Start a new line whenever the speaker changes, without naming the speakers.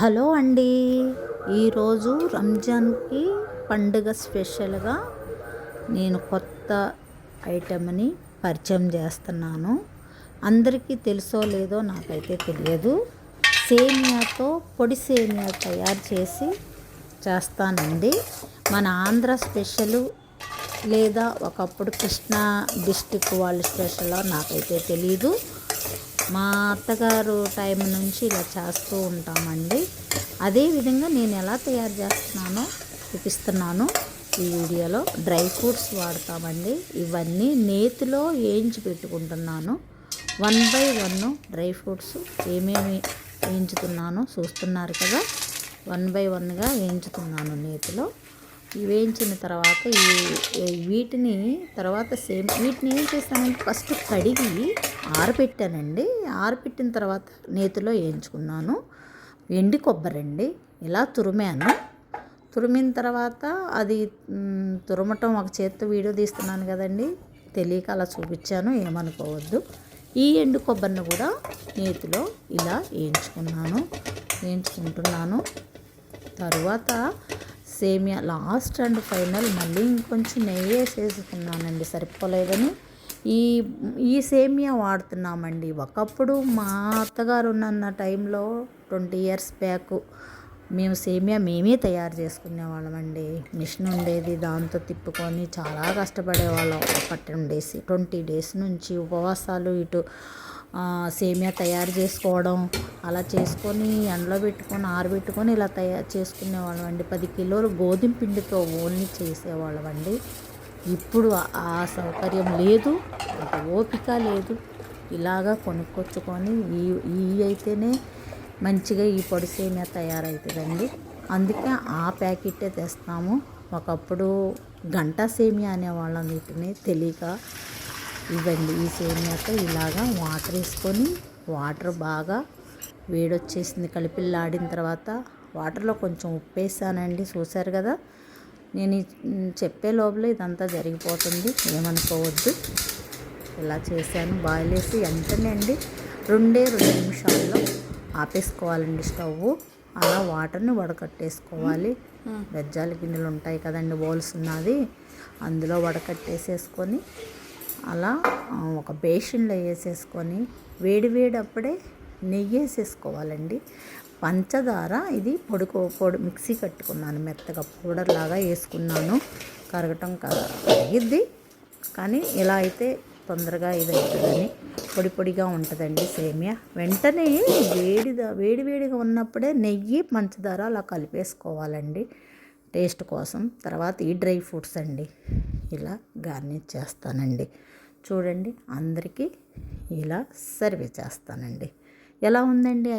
Hello అండి. ఈరోజు రంజాన్కి పండుగ స్పెషల్గా నేను కొత్త ఐటెంని పరిచయం చేస్తున్నాను. అందరికీ తెలుసో లేదో నాకైతే తెలియదు. సేమియాతో పొడి సేమియా తయారు చేసి చేస్తానండి. మన ఆంధ్ర స్పెషలు లేదా ఒకప్పుడు కృష్ణా డిస్టిక్ వాళ్ళ స్పెషలో నాకైతే తెలీదు. మా అత్తగారు టైం నుంచి ఇలా చేస్తూ ఉంటామండి. అదేవిధంగా నేను ఎలా తయారు చేస్తున్నానో చూపిస్తున్నాను ఈ వీడియోలో. డ్రై ఫ్రూట్స్ వాడతామండి. ఇవన్నీ నేతిలో వేయించి పెట్టుకుంటున్నాను. 1 by 1 డ్రై ఫ్రూట్స్ ఏమేమి వేయించుతున్నానో చూస్తున్నారు కదా. 1 by 1గా వేయించుతున్నాను నేతిలో. వేయించిన తర్వాత వీటిని ఏం చేస్తానంటే ఫస్ట్ కడిగి ఆరబెట్టానండి. ఆరబెట్టిన తర్వాత నేతిలో వేయించుకున్నాను. ఎండు కొబ్బరండి ఇలా తురిమాను. తురిమిన తర్వాత అది తురమటం ఒక చేత్తో వీడియో తీస్తున్నాను కదండి, తెలియక అలా చూపించాను, ఏమనుకోవద్దు. ఈ ఎండు కొబ్బరిని కూడా నేతిలో ఇలా వేయించుకుంటున్నాను. తరువాత సేమియా లాస్ట్ అండ్ ఫైనల్ మళ్ళీ ఇంకొంచెం నెయ్యి వేసేసుకున్నానండి, సరిపోలేదని. ఈ సేమియా వాడుతున్నామండి. ఒకప్పుడు మా అత్తగారు ఉన్న టైంలో 20 years బ్యాక్ మేము సేమియా మేమే తయారు చేసుకునేవాళ్ళమండి. మిషన్ ఉండేది, దాంతో తిప్పుకొని చాలా కష్టపడేవాళ్ళం. ఒక 20 days నుంచి ఉపవాసాలు, ఇటు సేమియా తయారు చేసుకోవడం, అలా చేసుకొని ఎండలో పెట్టుకొని ఆరబెట్టుకొని ఇలా తయారు చేసుకునేవాళ్ళం అండి. 10 కిలోలు గోధుమ పిండితో ఓన్లీ చేసేవాళ్ళమండి. ఇప్పుడు ఆ సౌకర్యం లేదు, అంత ఓపిక లేదు. ఇలాగా కొనుక్కొచ్చుకొని ఈ అయితేనే మంచిగా ఈ పొడి సేమియా తయారవుతుందండి. అందుకే ఆ ప్యాకెట్టే తెస్తాము. ఒకప్పుడు గంటా సేమియా అనేవాళ్ళం వీటిని, తెలియక. ఇవ్వండి ఈ సేమియాతో ఇలాగా వాటర్ వేసుకొని, వాటర్ బాగా వేడొచ్చేసింది, కలిపిల్లాడిన తర్వాత వాటర్లో కొంచెం ఉప్పు వేసానండి. చూశారు కదా, నేను చెప్పే లోపల ఇదంతా జరిగిపోతుంది, ఏమనుకోవద్దు. ఇలా చేశాను. బాయిల్ వేసి వెంటనే అండి 2 నిమిషాల్లో ఆపేసుకోవాలండి స్టవ్. అలా వాటర్ని వడకట్టేసుకోవాలి. బెజ్జాల గిన్నెలు ఉంటాయి కదండి, బౌల్స్ ఉన్నది, అందులో వడకట్టేసేసుకొని అలా ఒక బేషన్లో వేసేసుకొని వేడి అప్పుడే నెయ్యి వేసేసుకోవాలండి. పంచదార ఇది పొడి మిక్సీ కట్టుకున్నాను, మెత్తగా పౌడర్ లాగా వేసుకున్నాను. కరగటం కరిగిద్ది, కానీ ఇలా అయితే తొందరగా ఇది అవుతుందని పొడిగా ఉంటుందండి సేమియా. వెంటనే వేడిగా ఉన్నప్పుడే నెయ్యి పంచదార అలా కలిపేసుకోవాలండి టేస్ట్ కోసం. తర్వాత ఈ డ్రై ఫ్రూట్స్ అండి ఇలా గార్నిష్ చేస్తానండి. చూడండి, అందరికీ ఇలా సర్వ్ చేస్తానండి. ఎలా ఉందండి?